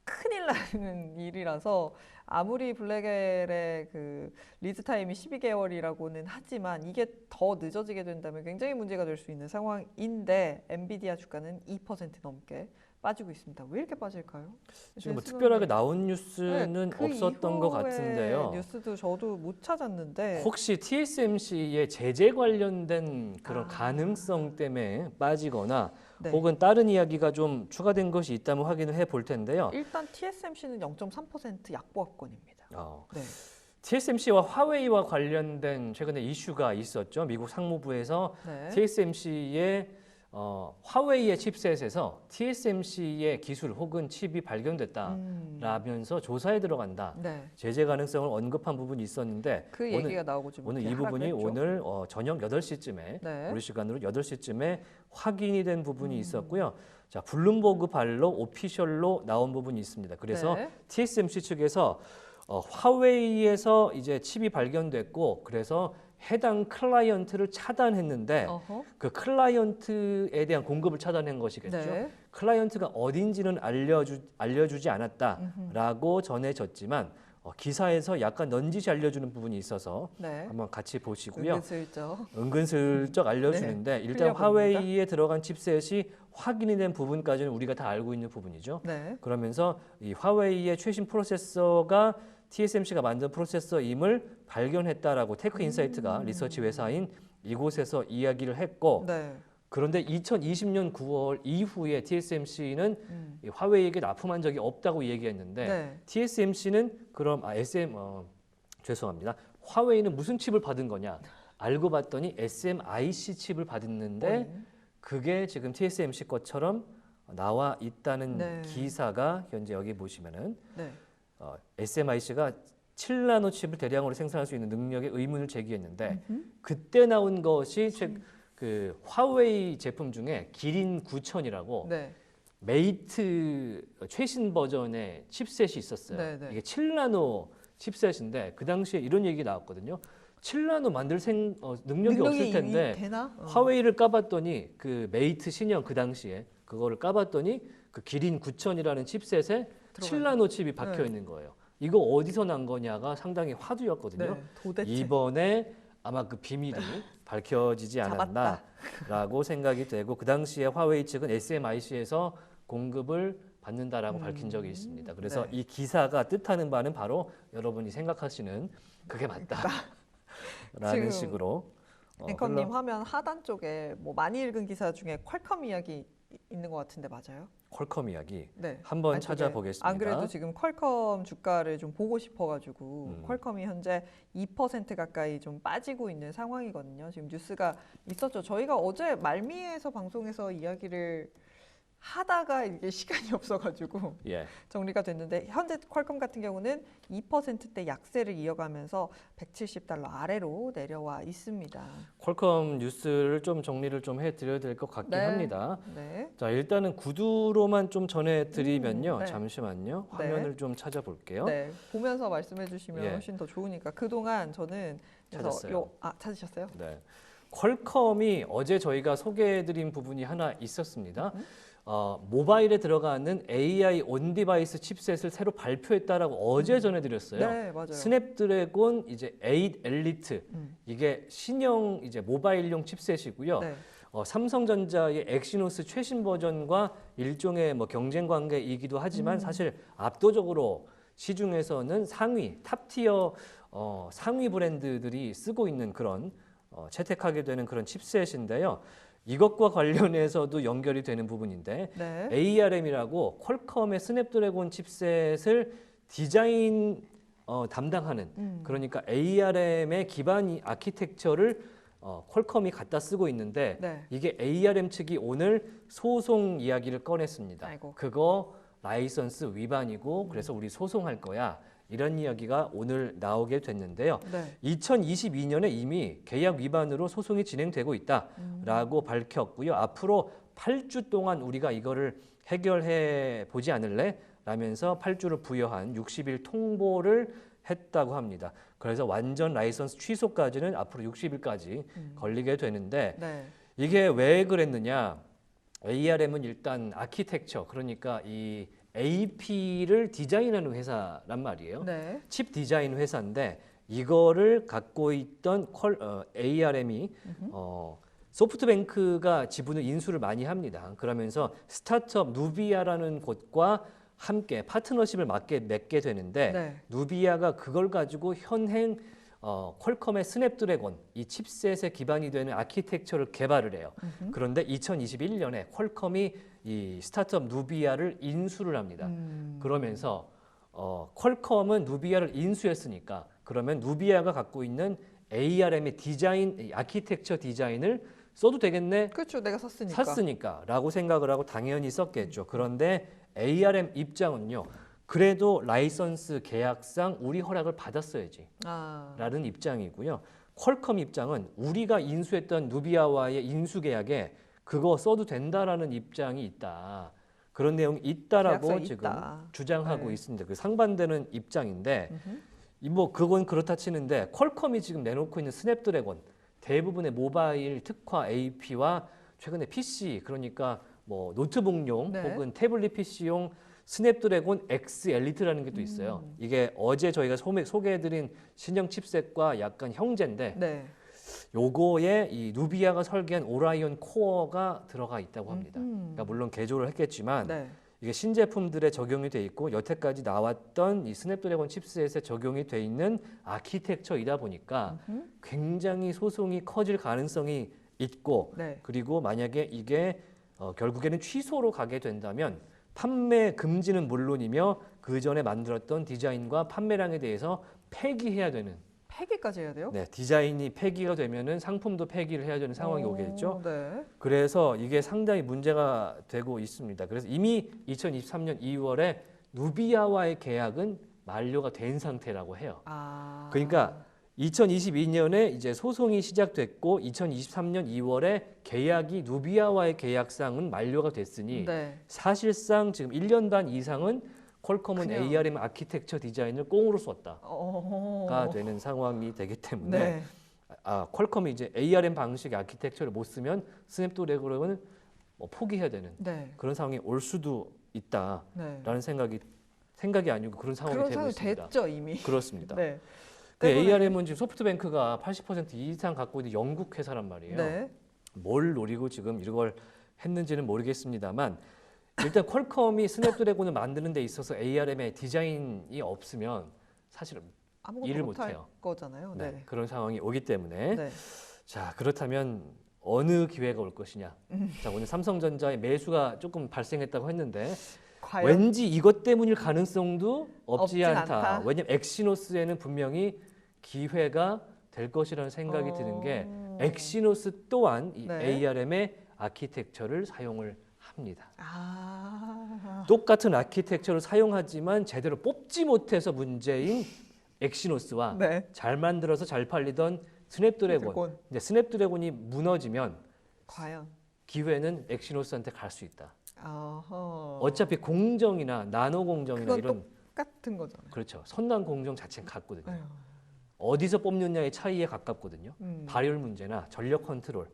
큰일 나는 일이라서 아무리 블랙웰의 그 리드 타임이 12개월이라고는 하지만 이게 더 늦어지게 된다면 굉장히 문제가 될 수 있는 상황인데 엔비디아 주가는 2% 넘게 빠지고 있습니다. 왜 이렇게 빠질까요? 지금 뭐 제 특별하게 수능에- 나온 뉴스는 그 없었던 것 이후의 같은데요. 뉴스도 저도 못 찾았는데 혹시 TSMC의 제재 관련된 그런 아. 가능성 때문에 빠지거나 네. 혹은 다른 이야기가 좀 추가된 것이 있다면 확인을 해볼 텐데요. 일단 TSMC는 0.3% 약보합권입니다. 네. TSMC와 화웨이와 관련된 최근에 이슈가 있었죠. 미국 상무부에서 네. TSMC의 화웨이의 칩셋에서 TSMC의 기술 혹은 칩이 발견됐다라면서 조사에 들어간다. 네. 제재 가능성을 언급한 부분이 있었는데 그 오늘 얘기가 나오고 좀 오늘 이 이렇게 부분이 하락을 했죠. 오늘 저녁 8시쯤에 네. 우리 시간으로 8시쯤에 확인이 된 부분이 있었고요. 자, 블룸버그 발로 오피셜로 나온 부분이 있습니다. 그래서 네. TSMC 측에서 화웨이에서 이제 칩이 발견됐고 그래서 해당 클라이언트를 차단했는데 어허. 그 클라이언트에 대한 공급을 차단한 것이겠죠. 네. 클라이언트가 어딘지는 알려주지 않았다라고 전해졌지만 기사에서 약간 넌지시 알려주는 부분이 있어서 네. 한번 같이 보시고요. 은근슬쩍. 은근슬쩍 알려주는데 일단 흘려봅니다. 화웨이에 들어간 칩셋이 확인이 된 부분까지는 우리가 다 알고 있는 부분이죠. 네. 그러면서 이 화웨이의 최신 프로세서가 TSMC가 만든 프로세서임을 발견했다라고 테크인사이트가 리서치 회사인 이곳에서 이야기를 했고 네. 그런데 2020년 9월 이후에 TSMC는 화웨이에게 납품한 적이 없다고 얘기했는데 네. TSMC는 그럼 죄송합니다. 화웨이는 무슨 칩을 받은 거냐? 알고 봤더니 SMIC 칩을 받았는데 그게 지금 TSMC 것처럼 나와 있다는 네. 기사가 현재 여기 보시면은 네. SMIC가 7나노 칩을 대량으로 생산할 수 있는 능력에 의문을 제기했는데 그때 나온 것이 그 화웨이 제품 중에 기린 9000이라고 네. 메이트 최신 버전의 칩셋이 있었어요. 네, 네. 이게 7나노 칩셋인데 그 당시에 이런 얘기 나왔거든요. 7나노 만들 능력이 없을 텐데 되나? 화웨이를 까봤더니 그 메이트 신형 그 당시에 그거를 까봤더니 그 기린 9000이라는 칩셋에 7나노 칩이 박혀 네. 있는 거예요. 이거 어디서 난 거냐가 상당히 화두였거든요. 네. 도대체. 이번에 아마 그 비밀이 밝혀지지 않았나라고 생각이 되고 그 당시에 화웨이 측은 SMIC에서 공급을 받는다라고 밝힌 적이 있습니다. 그래서 네. 이 기사가 뜻하는 바는 바로 여러분이 생각하시는 그게 맞다라는 지금 식으로 앵커님 화면 하단 쪽에 뭐 많이 읽은 기사 중에 퀄컴 이야기 있는 것 같은데 맞아요? 퀄컴 이야기 네. 한번 안쪽에. 찾아보겠습니다. 안 그래도 지금 퀄컴 주가를 좀 보고 싶어가지고 퀄컴이 현재 2% 가까이 좀 빠지고 있는 상황이거든요. 지금 뉴스가 있었죠. 저희가 어제 말미에서 방송에서 이야기를 하다가 이게 시간이 없어가지고 예. 정리가 됐는데 현재 퀄컴 같은 경우는 2%대 약세를 이어가면서 170달러 아래로 내려와 있습니다. 퀄컴 뉴스를 좀 정리를 좀 해드려야 될 것 같긴 네. 합니다. 네. 자 일단은 구두로만 좀 전해드리면요. 네. 잠시만요. 네. 화면을 좀 찾아볼게요. 네, 보면서 말씀해 주시면 예. 훨씬 더 좋으니까 그동안 저는 그래서 찾았어요. 찾으셨어요? 네. 퀄컴이 어제 저희가 소개해드린 부분이 하나 있었습니다. 모바일에 들어가는 AI 온디바이스 칩셋을 새로 발표했다라고 어제 전해드렸어요. 네, 맞아요. 스냅드래곤 이제 8 엘리트 이게 신형 이제 모바일용 칩셋이고요. 네. 삼성전자의 엑시노스 최신 버전과 일종의 뭐 경쟁 관계이기도 하지만 사실 압도적으로 시중에서는 상위 탑티어 상위 브랜드들이 쓰고 있는 그런 채택하게 되는 그런 칩셋인데요. 이것과 관련해서도 연결이 되는 부분인데 네. ARM이라고 퀄컴의 스냅드래곤 칩셋을 디자인 담당하는 그러니까 ARM의 기반 아키텍처를 퀄컴이 갖다 쓰고 있는데 네. 이게 ARM 측이 오늘 소송 이야기를 꺼냈습니다. 아이고. 그거 라이선스 위반이고 그래서 우리 소송할 거야. 이런 이야기가 오늘 나오게 됐는데요. 네. 2022년에 이미 계약 위반으로 소송이 진행되고 있다라고 밝혔고요. 앞으로 8주 동안 우리가 이거를 해결해 보지 않을래? 라면서 8주를 부여한 60일 통보를 했다고 합니다. 그래서 완전 라이선스 취소까지는 앞으로 60일까지 걸리게 되는데 네. 이게 왜 그랬느냐? ARM은 일단 아키텍처 그러니까 이 AP를 디자인하는 회사란 말이에요. 네. 칩 디자인 회사인데 이거를 갖고 있던 ARM이 소프트뱅크가 지분을 인수를 많이 합니다. 그러면서 스타트업 누비아라는 곳과 함께 파트너십을 맺게 되는데 네. 누비아가 그걸 가지고 현행 퀄컴의 스냅드래곤 이 칩셋에 기반이 되는 아키텍처를 개발을 해요. 그런데 2021년에 퀄컴이 이 스타트업 누비아를 인수를 합니다. 그러면서 퀄컴은 누비아를 인수했으니까 그러면 누비아가 갖고 있는 ARM의 디자인, 아키텍처 디자인을 써도 되겠네? 그렇죠. 내가 샀으니까. 샀으니까라고 생각을 하고 당연히 썼겠죠. 그런데 ARM 입장은요. 그래도 라이선스 계약상 우리 허락을 받았어야지 라는 입장이고요. 퀄컴 입장은 우리가 인수했던 누비아와의 인수 계약에 그거 써도 된다라는 입장이 있다. 그런 내용이 있다라고 계약서에 지금 있다. 주장하고 네. 있습니다. 그 상반되는 입장인데 뭐 그건 그렇다 치는데 퀄컴이 지금 내놓고 있는 스냅드래곤 대부분의 모바일 특화 AP와 최근에 PC 그러니까 뭐 노트북용 네. 혹은 태블릿 PC용 스냅드래곤 X 엘리트라는 게 또 있어요. 이게 어제 저희가 소개해드린 신형 칩셋과 약간 형제인데 네. 요거에 이 누비아가 설계한 오라이온 코어가 들어가 있다고 합니다. 음. 그러니까 물론 개조를 했겠지만 네. 이게 신제품들에 적용이 돼 있고 여태까지 나왔던 이 스냅드래곤 칩셋에 적용이 돼 있는 아키텍처이다 보니까 굉장히 소송이 커질 가능성이 있고 네. 그리고 만약에 이게 결국에는 취소로 가게 된다면 판매 금지는 물론이며 그 전에 만들었던 디자인과 판매량에 대해서 폐기해야 되는 폐기까지 해야 돼요? 네, 디자인이 폐기가 되면은 상품도 폐기를 해야 되는 상황이 오겠죠. 네. 그래서 이게 상당히 문제가 되고 있습니다. 그래서 이미 2023년 2월에 누비아와의 계약은 만료가 된 상태라고 해요. 아. 그러니까 2022년에 이제 소송이 시작됐고 2023년 2월에 계약이 누비아와의 계약상은 만료가 됐으니 네. 사실상 지금 1년 반 이상은 퀄컴은 그냥- ARM 아키텍처 디자인을 꽁으로 썼다가 어. 되는 상황이 되기 때문에 네. 퀄컴이 이제 ARM 방식의 아키텍처를 못 쓰면 스냅드래곤을 포기해야 되는 네. 그런 상황이 올 수도 있다라는 네. 생각이 아니고 그런 상황이 그런 되고 상황이 있습니다. 됐죠, 이미. 그렇습니다. 네. 그 때문에- ARM은 지금 소프트뱅크가 80% 이상 갖고 있는 영국 회사란 말이에요. 네. 뭘 노리고 지금 이걸 했는지는 모르겠습니다만 일단 퀄컴이 스냅드래곤을 만드는 데 있어서 ARM의 디자인이 없으면 사실은 아무것도 일을 못할 못해요. 거잖아요. 네, 네. 그런 상황이 오기 때문에 네. 자 그렇다면 어느 기회가 올 것이냐. 자 오늘 삼성전자의 매수가 조금 발생했다고 했는데 과연 왠지 이것 때문일 가능성도 없지 없진 않다. 않다. 왜냐면 엑시노스에는 분명히 기회가 될 것이라는 생각이 드는 게 엑시노스 또한 이 네. ARM의 아키텍처를 사용을 합니다. 아. 똑같은 아키텍처를 사용하지만 제대로 뽑지 못해서 문제인 엑시노스와 네. 잘 만들어서 잘 팔리던 스냅드래곤. 드래곤. 근데 스냅드래곤이 무너지면 과연. 기회는 엑시노스한테 갈 수 있다. 어허. 어차피 공정이나 나노 공정이나 그건 이런 똑같은 거잖아요. 그렇죠. 선단 공정 자체는 같거든요. 에휴. 어디서 뽑느냐의 차이에 가깝거든요. 음. 발열 문제나 전력 컨트롤.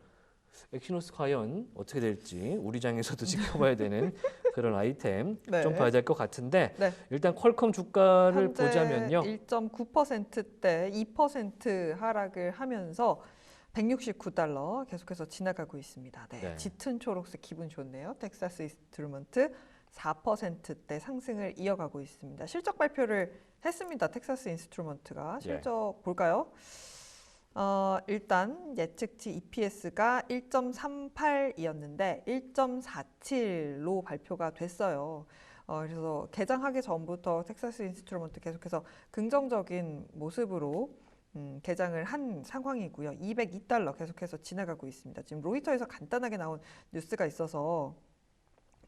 엑시노스 과연 어떻게 될지 우리 장에서도 지켜봐야 되는 그런 아이템 네. 좀 봐야 될 것 같은데 네. 일단 퀄컴 주가를 현재 보자면요. 1.9%대 2% 하락을 하면서 169달러 계속해서 지나가고 있습니다. 네. 네. 짙은 초록색 기분 좋네요. 텍사스 인스트루먼트 4%대 상승을 이어가고 있습니다. 실적 발표를 했습니다. 텍사스 인스트루먼트가 실적 볼까요? 일단 예측치 EPS가 1.38이었는데 1.47로 발표가 됐어요. 그래서 개장하기 전부터 텍사스 인스트루먼트 계속해서 긍정적인 모습으로 개장을 한 상황이고요. 202달러 계속해서 지나가고 있습니다. 지금 로이터에서 간단하게 나온 뉴스가 있어서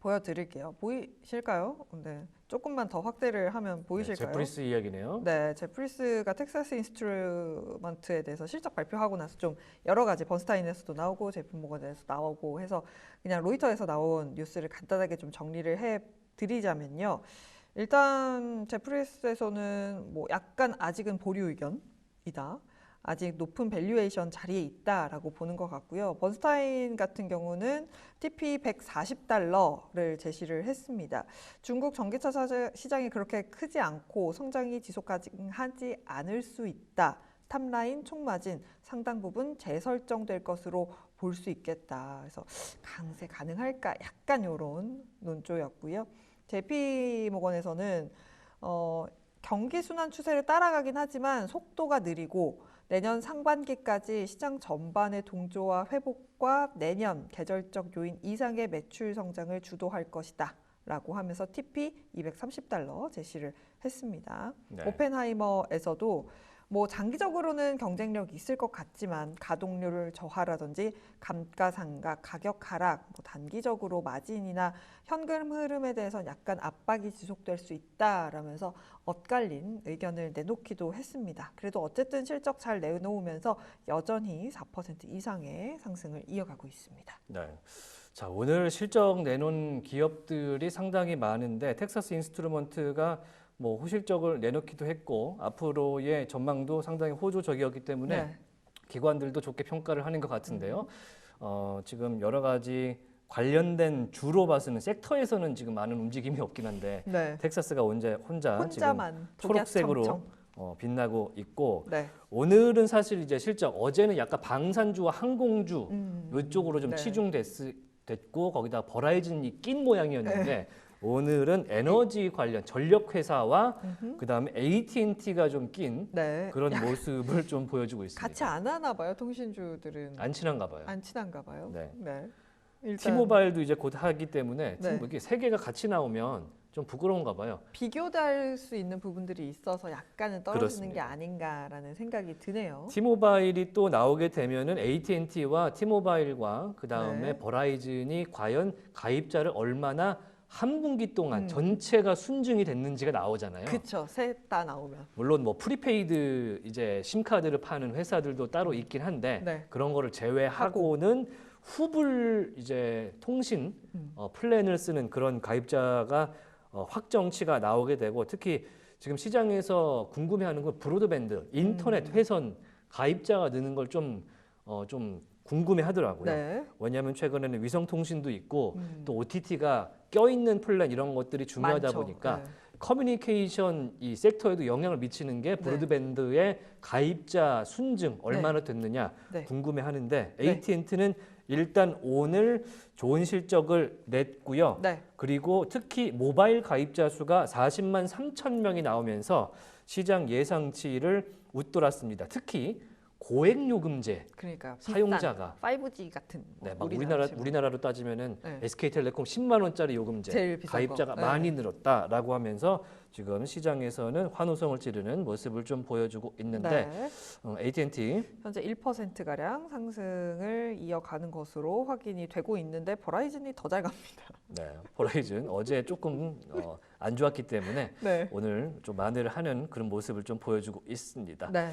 보여드릴게요. 보이실까요? 네, 조금만 더 확대를 하면 보이실까요? 제프리스 이야기네요. 네, 제프리스가 텍사스 인스트루먼트에 대해서 실적 발표하고 나서 좀 여러 가지 번스타인에서도 나오고 제품모건에서 나오고 해서 그냥 로이터에서 나온 뉴스를 간단하게 좀 정리를 해 드리자면요. 일단 제프리스에서는 뭐 약간 아직은 보류 의견이다. 아직 높은 밸류에이션 자리에 있다라고 보는 것 같고요. 번스타인 같은 경우는 TP 140달러를 제시를 했습니다. 중국 전기차 시장이 그렇게 크지 않고 성장이 지속하지 않을 수 있다. 탑라인 총마진 상당 부분 재설정될 것으로 볼 수 있겠다. 그래서 강세 가능할까? 약간 이런 논조였고요. JP모건에서는 경기 순환 추세를 따라가긴 하지만 속도가 느리고 내년 상반기까지 시장 전반의 동조와 회복과 내년 계절적 요인 이상의 매출 성장을 주도할 것이다. 라고 하면서 TP 230달러 제시를 했습니다. 네. 오펜하이머에서도 뭐 장기적으로는 경쟁력이 있을 것 같지만 가동률을 저하라든지 감가상각 가격 하락, 뭐 단기적으로 마진이나 현금 흐름에 대해서는 약간 압박이 지속될 수 있다라면서 엇갈린 의견을 내놓기도 했습니다. 그래도 어쨌든 실적 잘 내놓으면서 여전히 4% 이상의 상승을 이어가고 있습니다. 네. 자, 오늘 실적 내놓은 기업들이 상당히 많은데 텍사스 인스트루먼트가 뭐 호실적을 내놓기도 했고 앞으로의 전망도 상당히 호조적이었기 때문에 네. 기관들도 좋게 평가를 하는 것 같은데요. 지금 여러 가지 관련된 주로 봐서는 섹터에서는 지금 많은 움직임이 없긴 한데 네. 텍사스가 혼자 혼자만 지금 초록색으로 독야청청. 빛나고 있고 네. 오늘은 사실 이제 실적 어제는 약간 방산주와 항공주 이쪽으로 좀 네. 치중됐고 거기다 버라이즌이 낀 모양이었는데 네. 오늘은 에너지 관련 전력 회사와 그다음에 AT&T가 좀 낀 네. 그런 모습을 좀 보여주고 있습니다. 같이 안 하나 봐요. 통신주들은 안 친한가 봐요. 안 친한가 봐요. 네. 일단 T모바일도 이제 곧 하기 때문에 네. 이게 세 개가 같이 나오면 좀 부끄러운가 봐요. 비교될 수 있는 부분들이 있어서 약간은 떨어지는 그렇습니다. 게 아닌가라는 생각이 드네요. T모바일이 또 나오게 되면은 AT&T와 T모바일과 그다음에 네. 버라이즌이 과연 가입자를 얼마나 한 분기 동안 전체가 순증이 됐는지가 나오잖아요. 그렇죠. 셋 다 나오면. 물론 뭐 프리페이드 이제 심카드를 파는 회사들도 따로 있긴 한데 네. 그런 거를 제외하고는 후불 이제 통신 플랜을 쓰는 그런 가입자가 확정치가 나오게 되고 특히 지금 시장에서 궁금해하는 건 브로드밴드 인터넷 회선 가입자가 느는 걸 좀 궁금해하더라고요. 네. 왜냐하면 최근에는 위성통신도 있고 또 OTT가 껴있는 플랜 이런 것들이 중요하다 많죠. 보니까 네. 커뮤니케이션 이 섹터에도 영향을 미치는 게 브로드밴드의 가입자 순증 얼마나 됐느냐 네. 궁금해하는데 네. AT&T는 일단 오늘 좋은 실적을 냈고요. 네. 그리고 특히 모바일 가입자 수가 40만 3천 명이 나오면서 시장 예상치를 웃돌았습니다. 특히 고액 요금제 그러니까 사용자가 5G 같은 네, 막 우리나라처럼. 우리나라로 따지면은 네. SK텔레콤 10만 원짜리 요금제 제일 비싼 가입자가 거. 많이 네. 늘었다라고 하면서 지금 시장에서는 환호성을 지르는 모습을 좀 보여주고 있는데 네. AT&T 현재 1% 가량 상승을 이어가는 것으로 확인이 되고 있는데 버라이즌이 더 잘 갑니다. 네, 버라이즌 어제 조금 안 좋았기 때문에 네. 오늘 좀 만회를 하는 그런 모습을 좀 보여주고 있습니다. 네.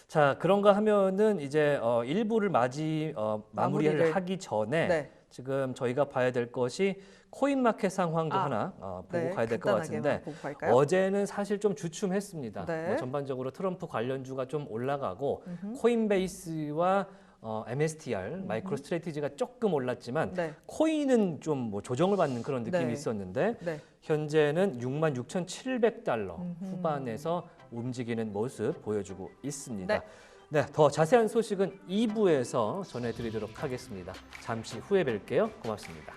자, 그런가 하면은 이제 1부를 마무리를 마무리를. 하기 전에 네. 지금 저희가 봐야 될 것이 코인마켓 상황도 하나 보고 네. 가야 될 것 간단하게만 같은데 보고 갈까요? 어제는 사실 좀 주춤했습니다. 네. 뭐 전반적으로 트럼프 관련주가 좀 올라가고 코인베이스와 MSTR 마이크로 스트래티지가 조금 올랐지만 네. 코인은 좀 뭐 조정을 받는 그런 느낌이 네. 있었는데 네. 현재는 66,700달러 후반에서 움직이는 모습 보여주고 있습니다. 네, 더 자세한 소식은 2부에서 전해드리도록 하겠습니다. 잠시 후에 뵐게요. 고맙습니다.